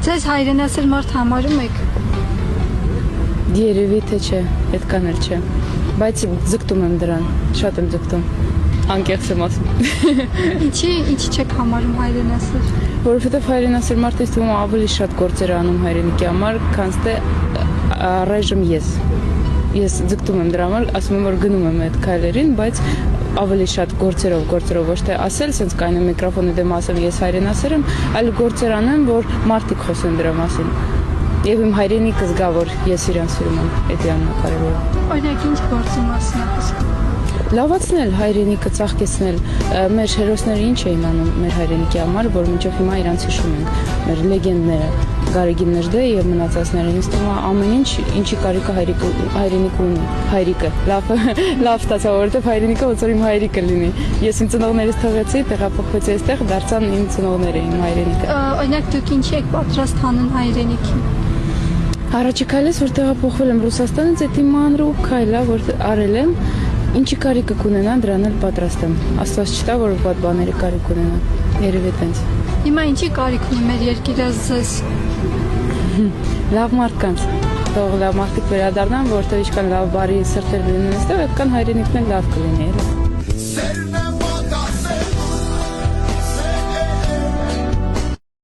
Ձեզ հայրենասեր մարդ համարում եք։ Երևի թե չէ, այդքան էլ չէ, բայց ձգտում եմ դրան, շատ եմ ձգտում, անկեղծ եմ ասում։ Ինչի չեք համարում հայրենասեր։ Որովհետև հայրենասեր մարդ ինձ թվում է ավելի շատ գործեր անում հայրենիքի համար, քան թե առայժմ ես ձգտում եմ դրա համար, ասում եմ, որ գնում եմ այդ քայլերին, բայց ավելի շատ գործերով, ոչ թե ասել, սենց կայնեմ միկրոֆոնի դեմ ասեմ ես հայրենասեր եմ, այլ գործեր անեմ, որ մարդիկ խոսեն դրա մասին։ Եվ իմ հայրենիքը զգա, որ ես իրան սիրում եմ, դա ամենակարևորը։ Օրինակ ինչ գործի մասին եք ասում։ Լավացնել հայրենիքը, ծաղկեցնել, մեր հերոսները ինչ էին անում մեր հայրենիքի համար, որ մինչև հիմա իրանց հիշում ենք, մեր լեգենդները, Գարեգին Նժդեհը եւ մնացածները, ինձ թվում է ամեն ինչ, ինչի կարիքը հայրենիքը ունի, հայրիկը, լավ ստացա, որովհետեւ հայրենիքը ոնց որ իմ հայրիկը լինի։ Ես իմ ծնողներից թողեցի, տեղափոխվեցի այստեղ, դարձան իմ ծնողները, իմ հայրենիքը։ Օրինակ դուք ինչի եք պատրաստ հանուն հայրենիքի։ Առաջի քայլից, որ տեղափոխվել եմ Ռուսաստանից, դա իմ մանրուք քայլ է, որ արել եմ, ինչի կարիքը կունենա, դրան էլ պատրաստ եմ։ Աստված չտա, որ վատ բաների կարիք ունենա։ Երևի տենց։ Հիմա ինչի կարիք ունի մեր երկիրը ձեզ։ Լավ մարդկանց, թող լավ մարդիկ վերադառնան, որտեղ ինչքան լավ բարի սրտեր լինեն այստեղ, այդքան հայրենիքն էլ լավ կլինի։